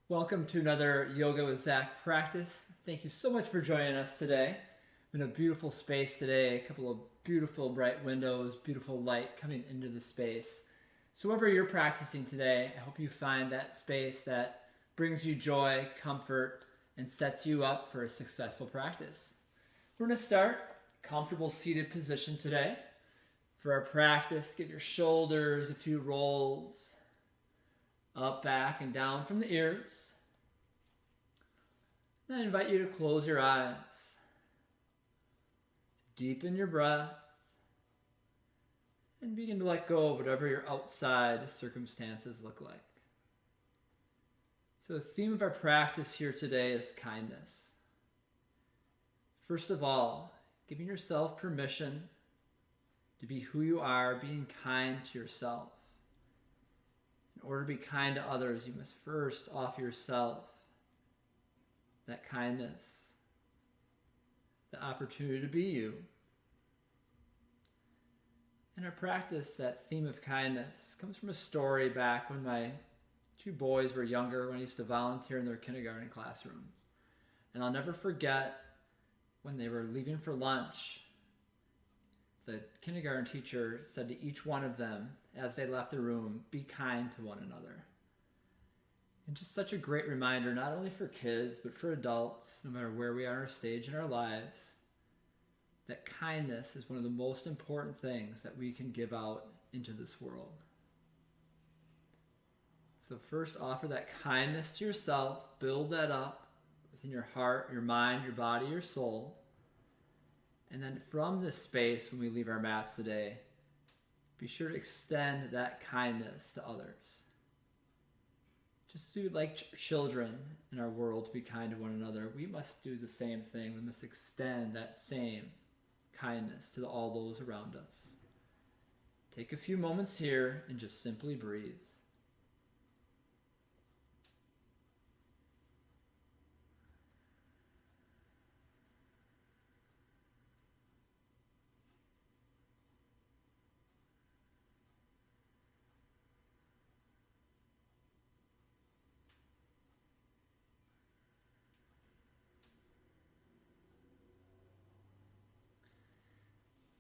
Welcome to another Yoga with Zack practice. Thank you so much for joining us today. In a beautiful space today, a couple of beautiful bright windows, beautiful light coming into the space. So wherever you're practicing today, I hope you find that space that brings you joy, comfort, and sets you up for a successful practice. We're going to start comfortable seated position today. For our practice, give your shoulders a few rolls up, back, and down from the ears. Then I invite you to close your eyes. Deepen your breath. And begin to let go of whatever your outside circumstances look like. So the theme of our practice here today is kindness. First of all, giving yourself permission to be who you are, being kind to yourself. In order to be kind to others, you must first offer yourself that kindness, the opportunity to be you. In our practice, that theme of kindness comes from a story back when my two boys were younger, when I used to volunteer in their kindergarten classrooms. And I'll never forget when they were leaving for lunch, the kindergarten teacher said to each one of them as they left the room, "Be kind to one another." And just such a great reminder, not only for kids, but for adults, no matter where we are in our stage in our lives, that kindness is one of the most important things that we can give out into this world. So first, offer that kindness to yourself, build that up within your heart, your mind, your body, your soul. And then from this space, when we leave our mats today, be sure to extend that kindness to others. Just as we would like children in our world to be kind to one another, we must do the same thing. We must extend that same kindness to all those around us. Take a few moments here and just simply breathe.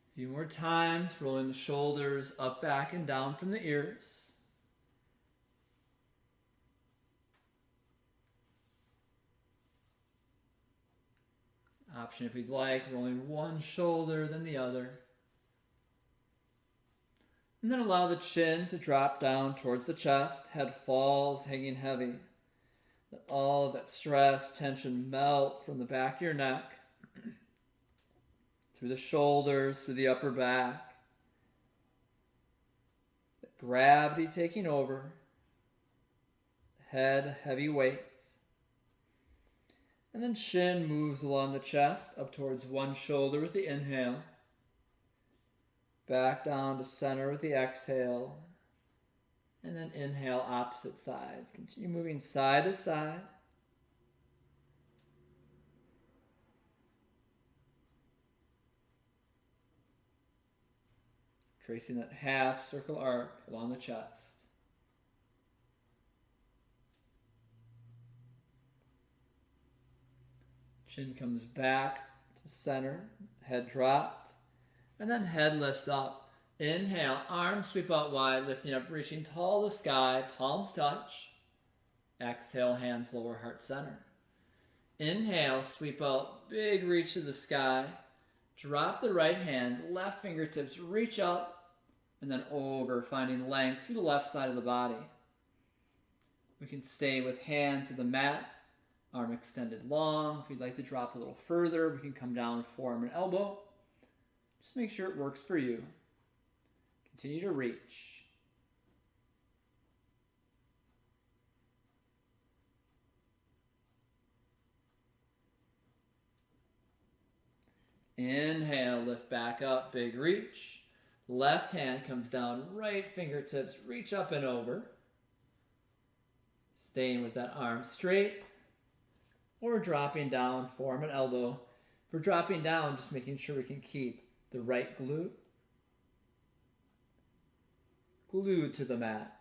A few more times, rolling the shoulders up, back, and down from the ears. Option if you'd like, rolling one shoulder then the other. And then allow the chin to drop down towards the chest, head falls, hanging heavy. Let all of that stress, tension melt from the back of your neck, through the shoulders, through the upper back. The gravity taking over. Head, heavy weight. And then chin moves along the chest, up towards one shoulder with the inhale. Back down to center with the exhale. And then inhale, opposite side. Continue moving side to side. Tracing that half circle arc along the chest. Chin comes back to center, head dropped, and then head lifts up. Inhale, arms sweep out wide, lifting up, reaching tall to the sky, palms touch. Exhale, hands lower, heart center. Inhale, sweep out, big reach to the sky. Drop the right hand, left fingertips reach up, and then over, finding length through the left side of the body. We can stay with hand to the mat, arm extended long. If you'd like to drop a little further, we can come down, forearm and elbow. Just make sure it works for you. Continue to reach. Inhale, lift back up, big reach. Left hand comes down, right fingertips reach up and over. Staying with that arm straight. Or dropping down, forearm and elbow. For dropping down, just making sure we can keep the right glute glued to the mat.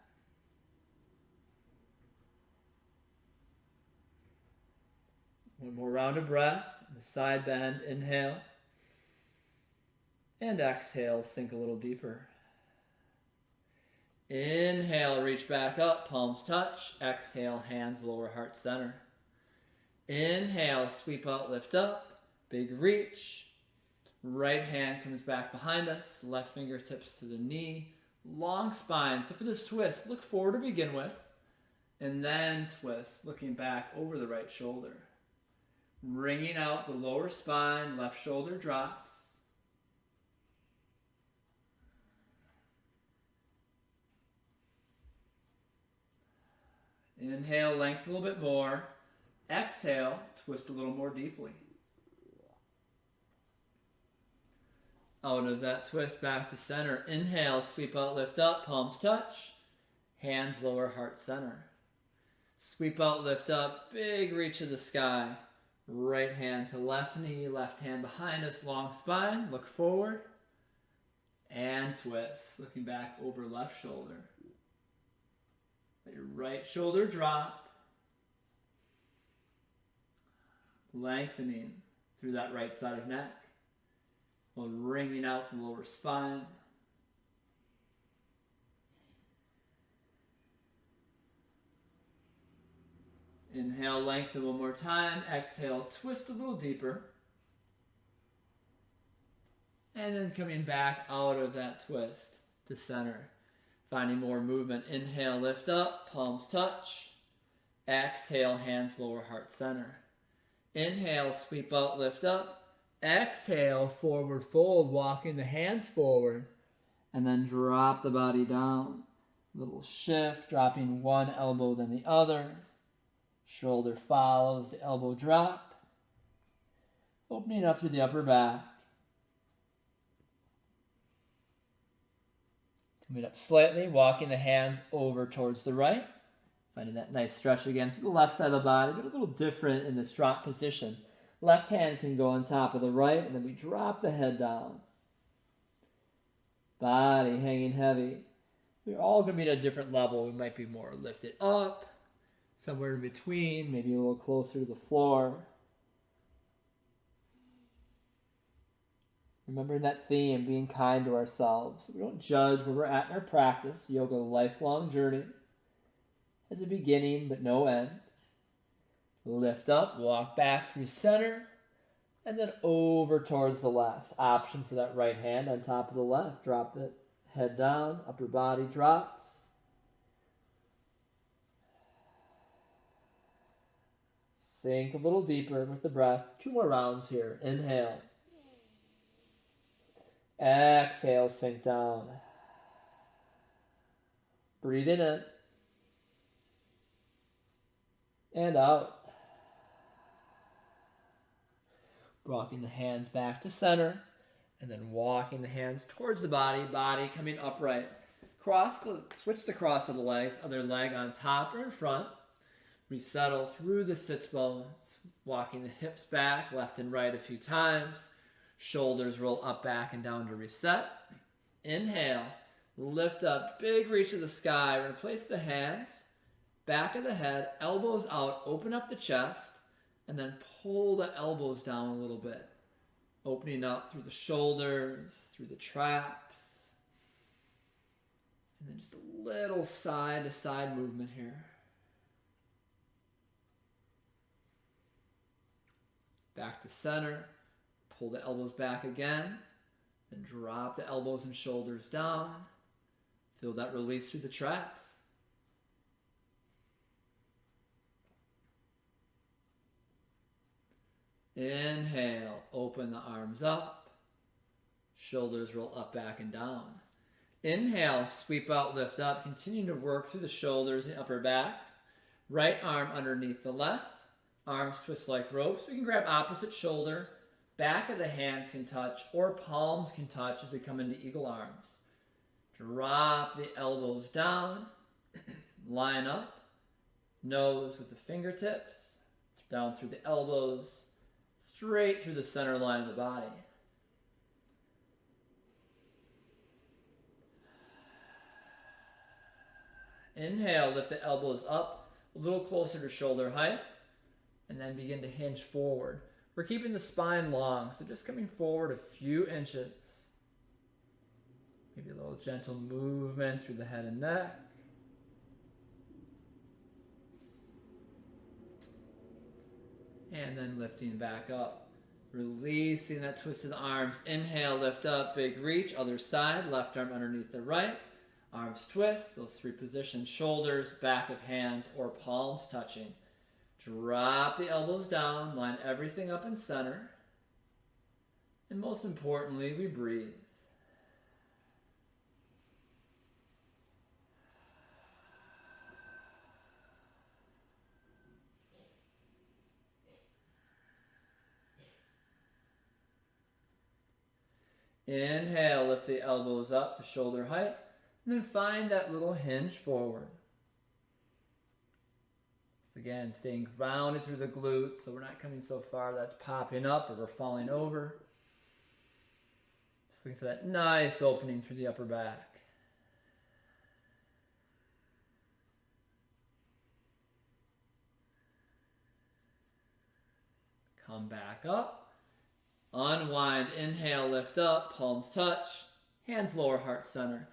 One more round of breath. The side bend, inhale. And exhale, sink a little deeper. Inhale, reach back up, palms touch. Exhale, hands lower heart center. Inhale, sweep out, lift up. Big reach. Right hand comes back behind us. Left fingertips to the knee. Long spine. So for this twist, look forward to begin with. And then twist, looking back over the right shoulder. Wringing out the lower spine, left shoulder drops. Inhale, length a little bit more. Exhale, twist a little more deeply. Out of that twist, back to center. Inhale, sweep out, lift up, palms touch. Hands lower heart center. Sweep out, lift up, big reach of the sky. Right hand to left knee, left hand behind us, long spine. Look forward. And twist, looking back over left shoulder. Let your right shoulder drop. Lengthening through that right side of neck. While wringing out the lower spine. Inhale, lengthen one more time. Exhale, twist a little deeper. And then coming back out of that twist to center. Finding more movement. Inhale, lift up, palms touch. Exhale, hands lower heart center. Inhale, sweep out, lift up. Exhale, forward fold, walking the hands forward. And then drop the body down. Little shift, dropping one elbow then the other. Shoulder follows the elbow drop. Opening up to the upper back. Coming up slightly, walking the hands over towards the right. Finding that nice stretch again through the left side of the body, but a little different in this drop position. Left hand can go on top of the right, and then we drop the head down. Body hanging heavy. We're all going to be at a different level. We might be more lifted up, somewhere in between, maybe a little closer to the floor. Remembering that theme, being kind to ourselves. We don't judge where we're at in our practice. Yoga, a lifelong journey. Has a beginning, but no end. Lift up, walk back through center, and then over towards the left. Option for that right hand on top of the left. Drop the head down, upper body drops. Sink a little deeper with the breath. 2 more rounds here. Inhale. Exhale, sink down. Breathe in. And out. Rocking the hands back to center. And then walking the hands towards the body. Body coming upright. Switch the cross of the legs. Other leg on top or in front. Resettle through the sits bones. Walking the hips back, left and right a few times. Shoulders roll up, back, and down to reset. Inhale. Lift up. Big reach to the sky. We're going to place the hands. Back of the head. Elbows out. Open up the chest. And then pull the elbows down a little bit. Opening up through the shoulders, through the traps. And then just a little side to side movement here. Back to center. Pull the elbows back again. Then drop the elbows and shoulders down. Feel that release through the traps. Inhale, open the arms up. Shoulders roll up, back, and down. Inhale, sweep out, lift up. Continue to work through the shoulders and upper backs. Right arm underneath the left. Arms twist like ropes. We can grab opposite shoulder. Back of the hands can touch, or palms can touch as we come into eagle arms. Drop the elbows down. Line up. Nose with the fingertips. Down through the elbows. Straight through the center line of the body. Inhale, lift the elbows up a little closer to shoulder height. and then begin to hinge forward. We're keeping the spine long, so just coming forward a few inches. Maybe a little gentle movement through the head and neck. And then lifting back up. Releasing that twist of the arms. Inhale, lift up, big reach. Other side, left arm underneath the right. Arms twist, those three positions, shoulders, back of hands, or palms touching. Drop the elbows down, line everything up in center. And most importantly, we breathe. Inhale, lift the elbows up to shoulder height, and then find that little hinge forward. So again, staying grounded through the glutes, so we're not coming so far that's popping up or we're falling over. Just looking for that nice opening through the upper back. Come back up. Unwind, inhale, lift up, palms touch, hands lower heart center.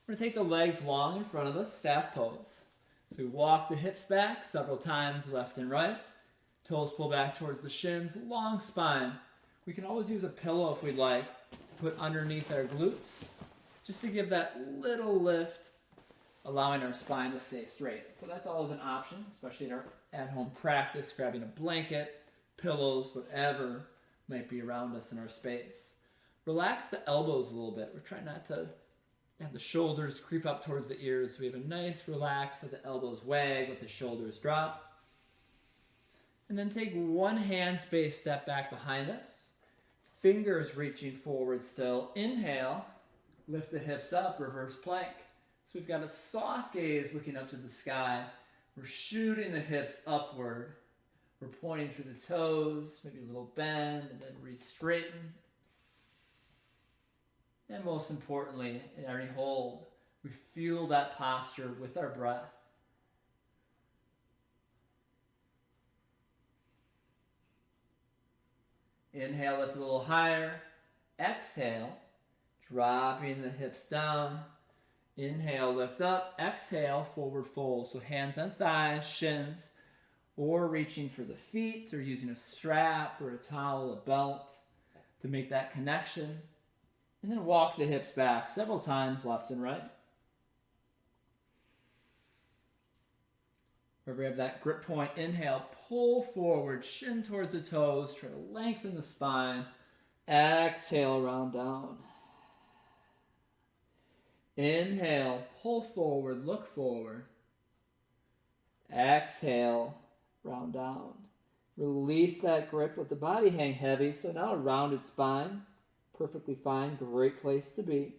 We're going to take the legs long in front of us, staff pose. So we walk the hips back several times, left and right. Toes pull back towards the shins, long spine. We can always use a pillow if we'd like to put underneath our glutes, just to give that little lift, allowing our spine to stay straight. So that's always an option, especially in our at-home practice, grabbing a blanket, pillows, whatever might be around us in our space. Relax the elbows a little bit. We're trying not to have the shoulders creep up towards the ears. So we have a nice relax, let the elbows wag, let the shoulders drop. And then take one hand space step back behind us. Fingers reaching forward still. Inhale, lift the hips up, reverse plank. So we've got a soft gaze looking up to the sky. We're shooting the hips upward. We're pointing through the toes, maybe a little bend, and then re-straighten. And most importantly, in every hold, we feel that posture with our breath. Inhale, lift a little higher. Exhale, dropping the hips down. Inhale, lift up. Exhale, forward fold. So hands on thighs, shins, or reaching for the feet, or using a strap or a towel, a belt to make that connection. And then walk the hips back several times, left and right. Wherever we have that grip point, inhale, pull forward, shin towards the toes, try to lengthen the spine. Exhale, round down. Inhale, pull forward, look forward. Exhale, round down. Release that grip, let the body hang heavy. So now a rounded spine, perfectly fine, great place to be.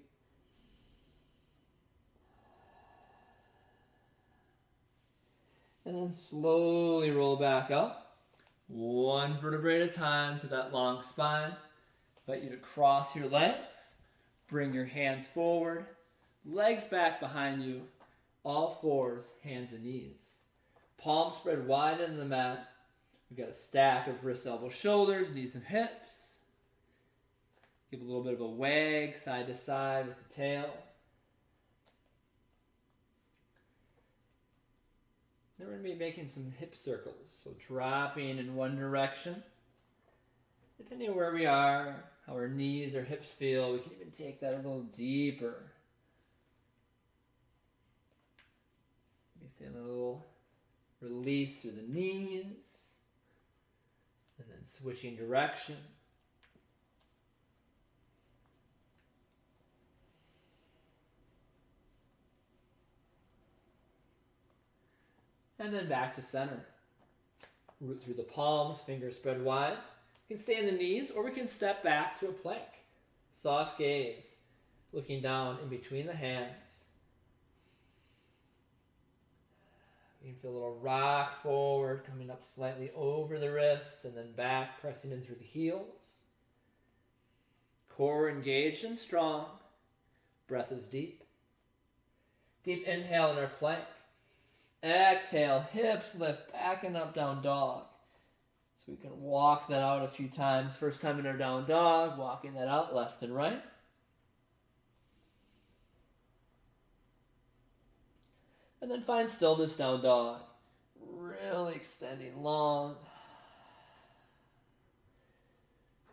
And then slowly roll back up, one vertebrae at a time to that long spine. Invite you to cross your legs, bring your hands forward, legs back behind you, all fours, hands and knees. Palms spread wide into the mat. We've got a stack of wrists, elbows, shoulders, knees and hips. Give a little bit of a wag side to side with the tail. Then we're going to be making some hip circles. So dropping in one direction. Depending on where we are, how our knees or hips feel, we can even take that a little deeper. Maybe feeling a little release through the knees. And then switching direction. And then back to center. Root through the palms, fingers spread wide. We can stay in the knees, or we can step back to a plank. Soft gaze, looking down in between the hands. You can feel a little rock forward, coming up slightly over the wrists, and then back, pressing in through the heels. Core engaged and strong. Breath is deep. Deep inhale in our plank. Exhale, hips lift back and up, down dog. So we can walk that out a few times. First time in our down dog, walking that out left and right. And then find stillness, down dog. Really extending long.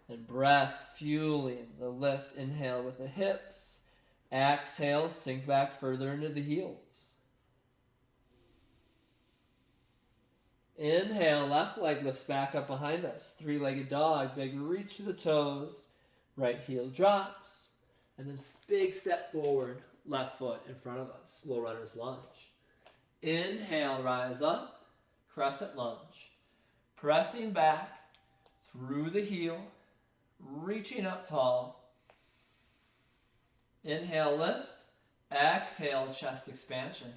And breath fueling the lift. Inhale with the hips. Exhale, sink back further into the heels. Inhale, left leg lifts back up behind us. Three-legged dog, big reach to the toes. Right heel drops. And then big step forward, left foot in front of us. Low runner's lunge. Inhale, rise up. Crescent lunge. Pressing back through the heel. Reaching up tall. Inhale, lift. Exhale, chest expansion.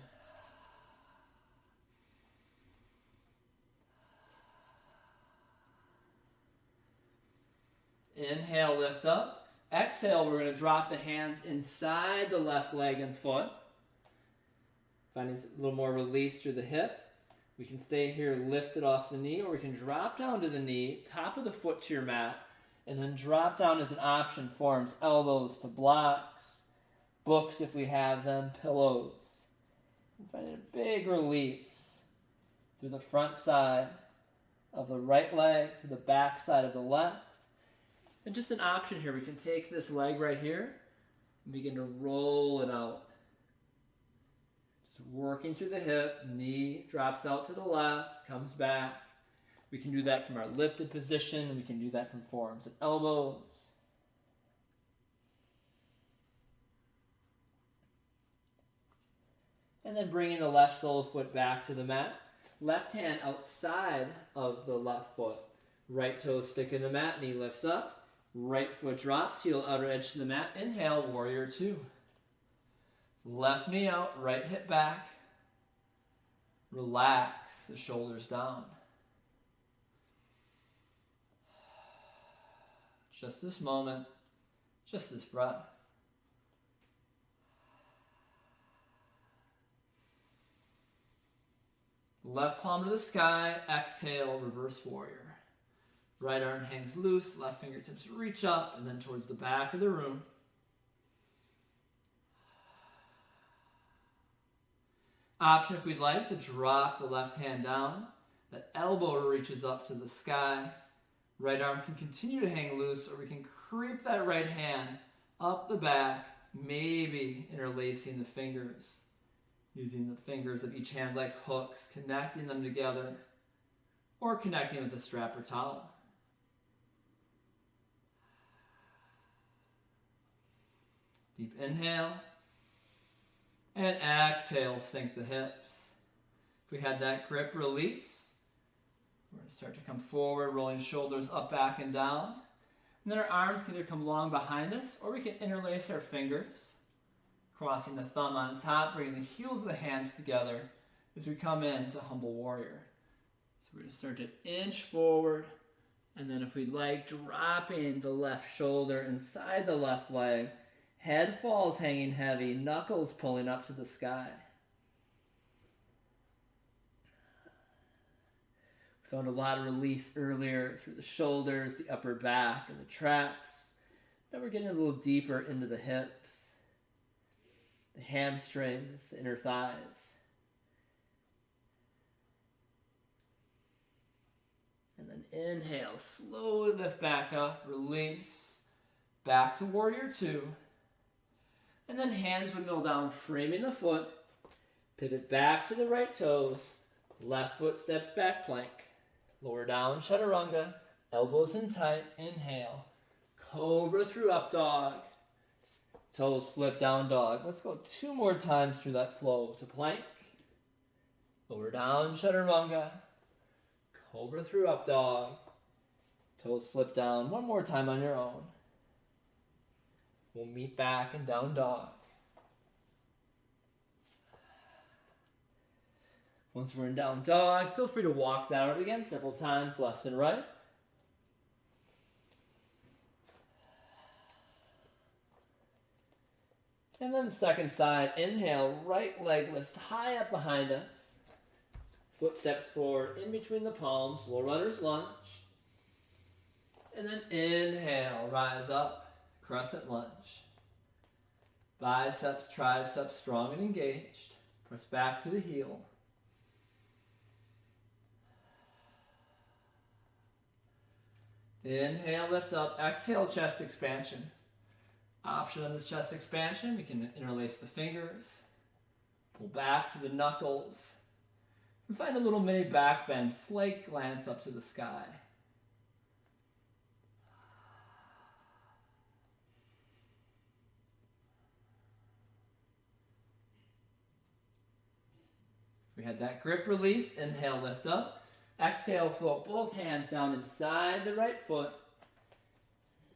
Inhale, lift up. Exhale, we're going to drop the hands inside the left leg and foot. Finding a little more release through the hip. We can stay here lifted off the knee, or we can drop down to the knee, top of the foot to your mat, and then drop down as an option forms elbows to blocks, books if we have them, pillows. And finding a big release through the front side of the right leg to the back side of the left. And just an option here, we can take this leg right here and begin to roll it out. Just working through the hip, knee drops out to the left, comes back. We can do that from our lifted position, and we can do that from forearms and elbows. And then bringing the left sole of foot back to the mat. Left hand outside of the left foot. Right toe stick in the mat, knee lifts up. Right foot drops, heel outer edge to the mat. Inhale, warrior two. Left knee out, right hip back. Relax the shoulders down. Just this moment, just this breath. Left palm to the sky, exhale, reverse warrior. Right arm hangs loose, left fingertips reach up, and then towards the back of the room. Option if we'd like to drop the left hand down. That elbow reaches up to the sky. Right arm can continue to hang loose, or we can creep that right hand up the back, maybe interlacing the fingers, using the fingers of each hand like hooks, connecting them together, or connecting with a strap or towel. Deep inhale, and exhale, sink the hips. If we had that grip, release. We're going to start to come forward, rolling shoulders up, back, and down. And then our arms can either come long behind us, or we can interlace our fingers, crossing the thumb on top, bringing the heels of the hands together as we come into humble warrior. So we're going to start to inch forward, and then if we'd like, dropping the left shoulder inside the left leg. Head falls hanging heavy, knuckles pulling up to the sky. We found a lot of release earlier through the shoulders, the upper back, and the traps. Now we're getting a little deeper into the hips, the hamstrings, the inner thighs. And then inhale, slowly lift back up, release, back to warrior two. And then hands would mill down, framing the foot. Pivot back to the right toes. Left foot steps back, plank. Lower down, chaturanga. Elbows in tight. Inhale. Cobra through up dog. Toes flip down dog. Let's go 2 more times through that flow to plank. Lower down, chaturanga. Cobra through up dog. Toes flip down. 1 more time on your own. We'll meet back in down dog. Once we're in down dog, feel free to walk that out again several times, left and right. And then the second side, inhale, right leg lifts high up behind us. Foot steps forward in between the palms, low runner's lunge. And then inhale, rise up, crescent lunge. Biceps, triceps strong and engaged. Press back to the heel. Inhale, lift up. Exhale, chest expansion. Option on this chest expansion, we can interlace the fingers. Pull back through the knuckles. And find a little mini back bend, slight glance up to the sky. We had that grip release. Inhale, lift up. Exhale, float both hands down inside the right foot.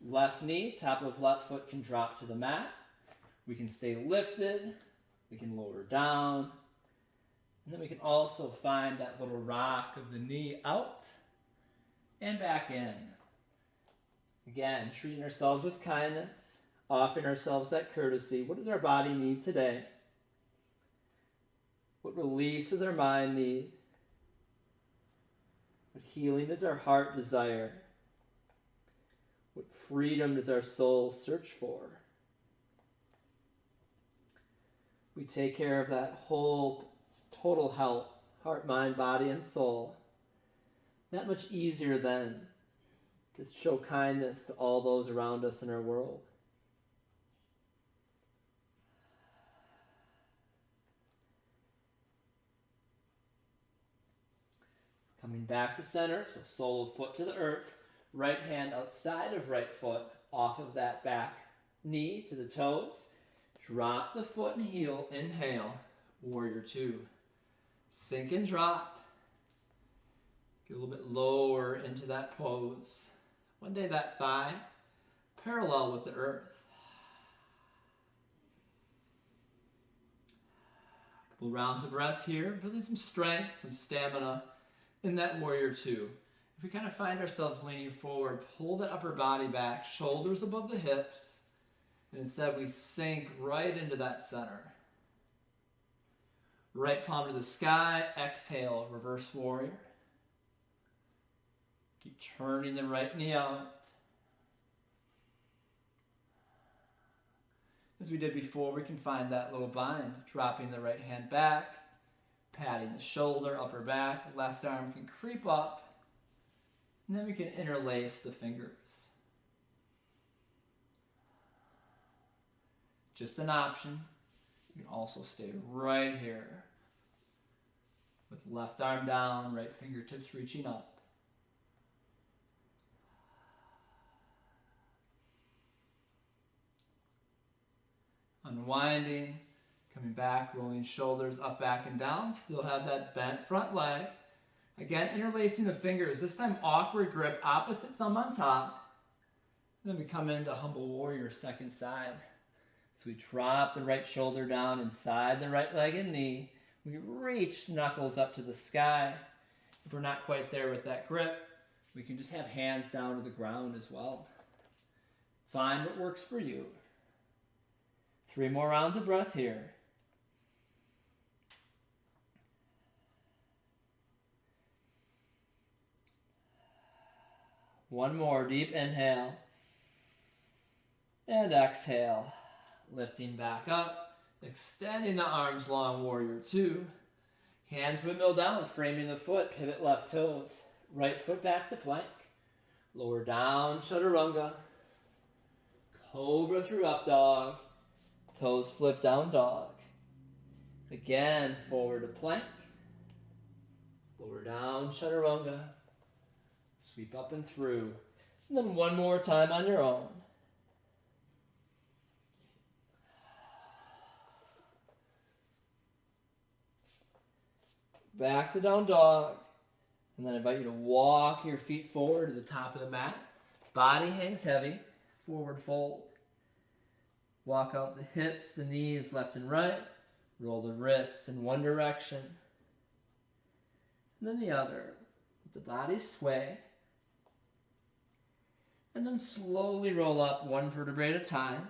Left knee, top of left foot can drop to the mat. We can stay lifted. We can lower down. And then we can also find that little rock of the knee out and back in. Again, treating ourselves with kindness, offering ourselves that courtesy. What does our body need today? What release does our mind need? What healing does our heart desire? What freedom does our soul search for? We take care of that whole total health, heart, mind, body, and soul. That much easier then to show kindness to all those around us in our world. Coming back to center, so sole of foot to the earth, right hand outside of right foot, off of that back knee to the toes. Drop the foot and heel, inhale, warrior two. Sink and drop. Get a little bit lower into that pose. One day that thigh, parallel with the earth. A couple rounds of breath here, building some strength, some stamina in that warrior two. If we kind of find ourselves leaning forward, pull the upper body back, shoulders above the hips, and instead we sink right into that center. Right palm to the sky, exhale, reverse warrior. Keep turning the right knee out. As we did before, we can find that little bind, dropping the right hand back, patting the shoulder, upper back, left arm can creep up, and then we can interlace the fingers. Just an option. You can also stay right here with left arm down, right fingertips reaching up. Unwinding, coming back, rolling shoulders up, back, and down. Still have that bent front leg. Again, interlacing the fingers. This time, awkward grip, opposite thumb on top. And then we come into humble warrior, second side. So we drop the right shoulder down inside the right leg and knee. We reach knuckles up to the sky. If we're not quite there with that grip, we can just have hands down to the ground as well. Find what works for you. 3 more rounds of breath here. One more deep inhale. And exhale. Lifting back up. Extending the arms long, warrior two. Hands windmill down, framing the foot. Pivot left toes. Right foot back to plank. Lower down, chaturanga. Cobra through up dog. Toes flip down dog. Again, forward to plank. Lower down, chaturanga. Sweep up and through. And then one more time on your own. Back to down dog. And then I invite you to walk your feet forward to the top of the mat. Body hangs heavy. Forward fold. Walk out the hips, the knees left and right. Roll the wrists in one direction. And then the other. Let the body sway. And then slowly roll up one vertebrae at a time.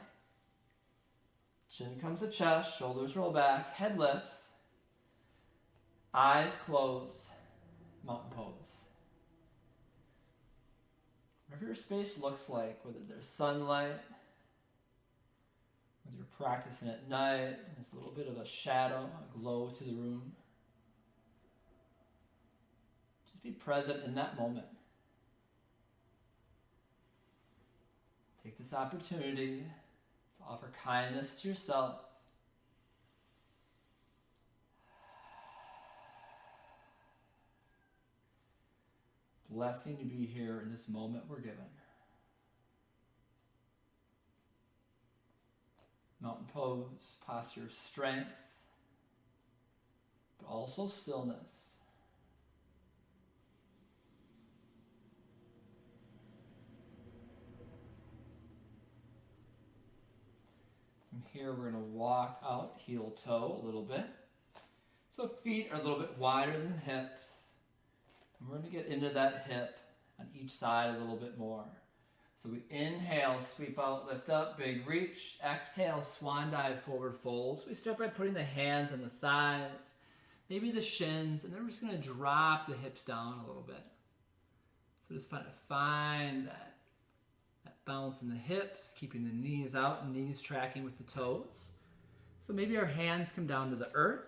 Chin comes to chest, shoulders roll back, head lifts. Eyes closed, mountain pose. Whatever your space looks like, whether there's sunlight, whether you're practicing at night, there's a little bit of a shadow, a glow to the room. Just be present in that moment. Take this opportunity to offer kindness to yourself. Blessing to be here in this moment we're given. Mountain pose, posture of strength, but also stillness. From here we're going to walk out heel toe a little bit. So feet are a little bit wider than the hips. And we're going to get into that hip on each side a little bit more. So we inhale, sweep out, lift up, big reach. Exhale, swan dive, forward folds. We start by putting the hands on the thighs, maybe the shins, and then we're just going to drop the hips down a little bit. So just find that bounce in the hips, keeping the knees out and knees tracking with the toes. So maybe our hands come down to the earth.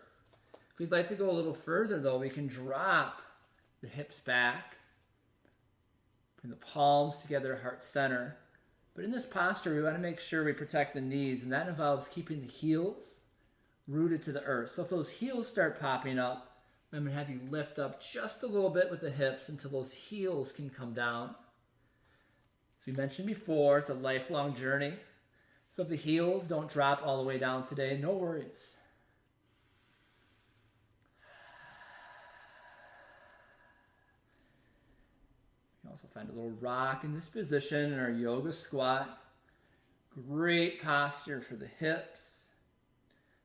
If we'd like to go a little further though, we can drop the hips back, bring the palms together, heart center. But in this posture, we want to make sure we protect the knees, and that involves keeping the heels rooted to the earth. So if those heels start popping up, I'm going to have you lift up just a little bit with the hips until those heels can come down. As we mentioned before, it's a lifelong journey. So if the heels don't drop all the way down today, no worries. Also find a little rock in this position in our yoga squat. Great posture for the hips,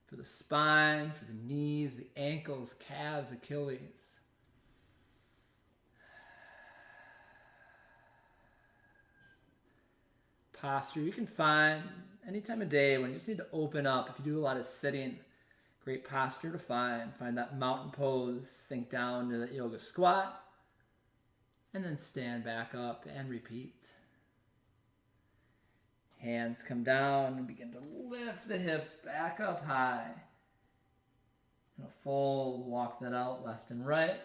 for the spine, for the knees, the ankles, calves, Achilles. Posture you can find any time of day when you just need to open up. If you do a lot of sitting, great posture to find. Find that mountain pose, sink down to that yoga squat. And then stand back up and repeat. Hands come down and begin to lift the hips back up high. And a full walk that out left and right.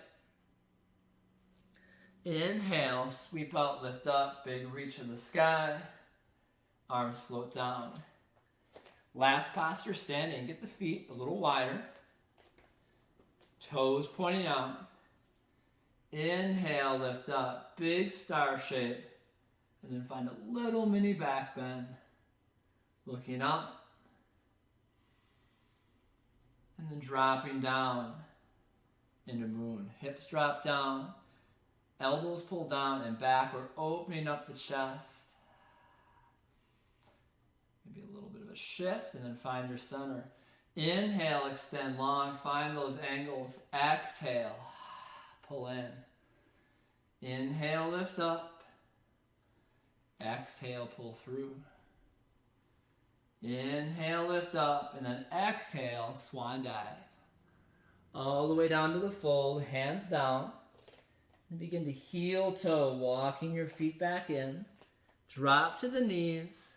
Inhale, sweep out, lift up, big reach in the sky. Arms float down. Last posture standing, get the feet a little wider. Toes pointing out. Inhale, lift up, big star shape, and then find a little mini back bend. Looking up, and then dropping down into moon. Hips drop down, elbows pull down and back. We're opening up the chest. Maybe a little bit of a shift, and then find your center. Inhale, extend long, find those angles. Exhale. Pull in. Inhale, lift up. Exhale, pull through. Inhale, lift up, and then exhale, swan dive. All the way down to the fold, hands down. And begin to heel toe, walking your feet back in. Drop to the knees,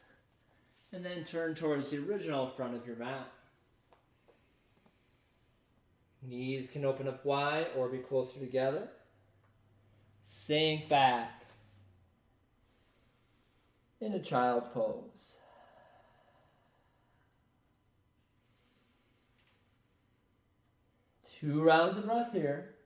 and then turn towards the original front of your mat. Knees can open up wide or be closer together. Sink back into child's pose. Two rounds of breath here.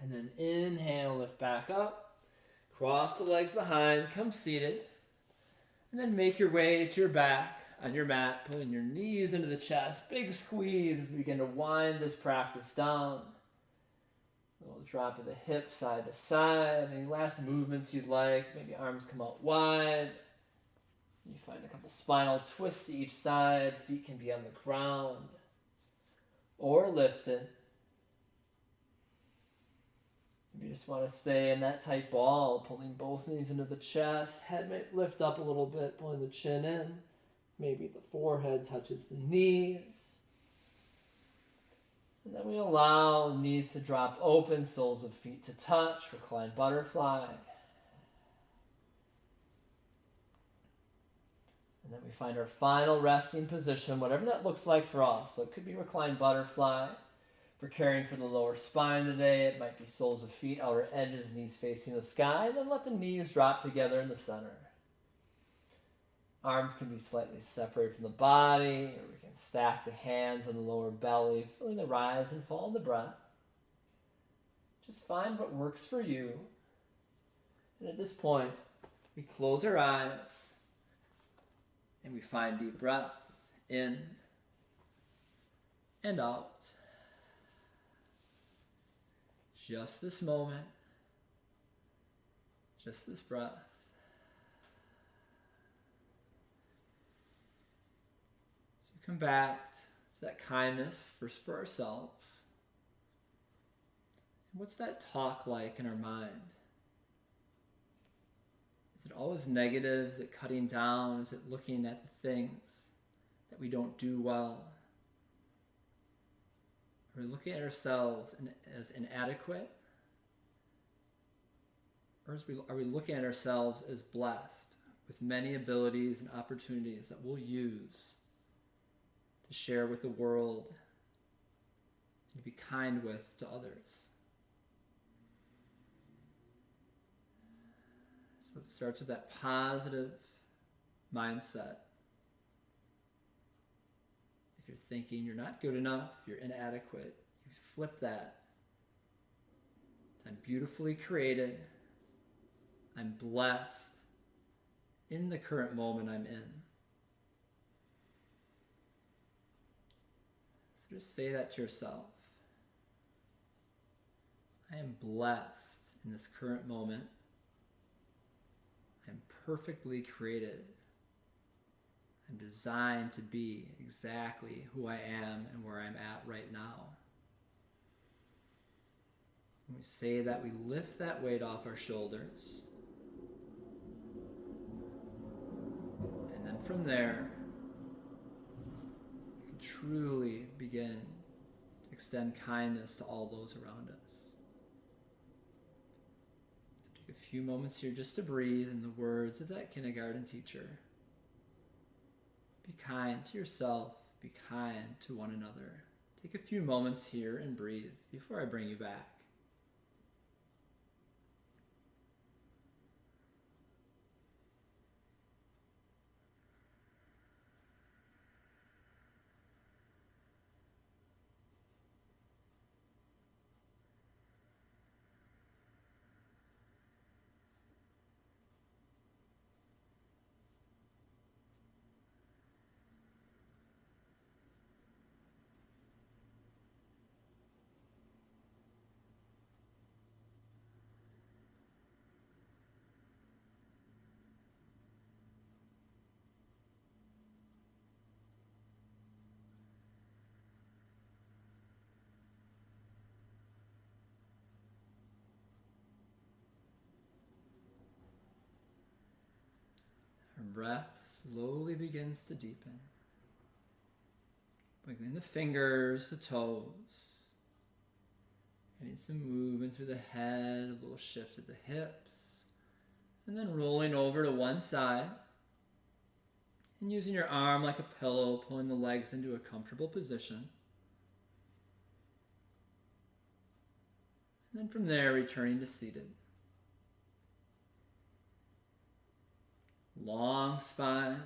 And then inhale, lift back up. Cross the legs behind, come seated, and then make your way to your back on your mat, pulling your knees into the chest, big squeeze as we begin to wind this practice down. A little drop of the hips side to side, any last movements you'd like, maybe arms come out wide. You find a couple spinal twists to each side, feet can be on the ground or lifted. You just want to stay in that tight ball, pulling both knees into the chest. Head might lift up a little bit, pulling the chin in. Maybe the forehead touches the knees. And then we allow knees to drop open, soles of feet to touch, reclined butterfly. And then we find our final resting position, whatever that looks like for us. So it could be reclined butterfly. If we're caring for the lower spine today, it might be soles of feet, outer edges, knees facing the sky. And then let the knees drop together in the center. Arms can be slightly separated from the body, or we can stack the hands on the lower belly, feeling the rise and fall of the breath. Just find what works for you. And at this point, we close our eyes and we find deep breath in and out. Just this moment, just this breath. Come back to that kindness first for ourselves. What's that talk like in our mind? Is it always negative? Is it cutting down? Is it looking at the things that we don't do well? Are we looking at ourselves as inadequate? Or are we looking at ourselves as blessed with many abilities and opportunities that we'll use to share with the world and to be kind with to others? So it starts with that positive mindset. If you're thinking you're not good enough, you're inadequate, you flip that. I'm beautifully created. I'm blessed in the current moment I'm in. So just say that to yourself. I am blessed in this current moment. I'm perfectly created. I'm designed to be exactly who I am and where I'm at right now. When we say that, we lift that weight off our shoulders. And then from there, we can truly begin to extend kindness to all those around us. So take a few moments here just to breathe in the words of that kindergarten teacher. Be kind to yourself. Be kind to one another. Take a few moments here and breathe before I bring you back. Our breath slowly begins to deepen. Wiggling the fingers, the toes. Getting some movement through the head, a little shift at the hips. And then rolling over to one side. And using your arm like a pillow, pulling the legs into a comfortable position. And then from there, returning to seated. Long spine.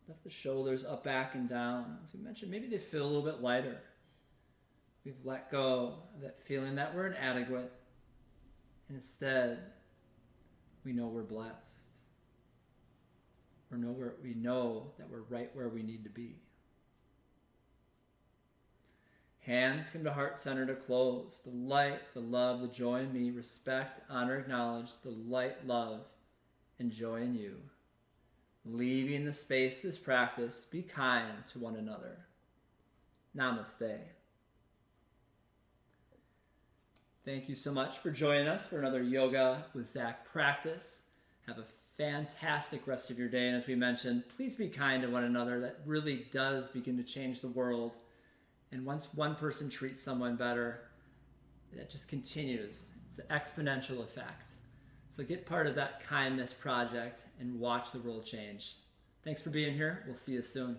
Lift the shoulders up, back, and down. As we mentioned, maybe they feel a little bit lighter. We've let go of that feeling that we're inadequate. And instead, we know we're blessed. We know that we're right where we need to be. Hands come to heart center to close. The light, the love, the joy in me, respect, honor, acknowledge, the light, love, and joy in you. Leaving the space this practice, be kind to one another. Namaste. Thank you so much for joining us for another Yoga with Zack practice. Have a fantastic rest of your day. And as we mentioned, please be kind to one another. That really does begin to change the world. And once one person treats someone better, that just continues. It's an exponential effect. So get part of that kindness project and watch the world change. Thanks for being here. We'll see you soon.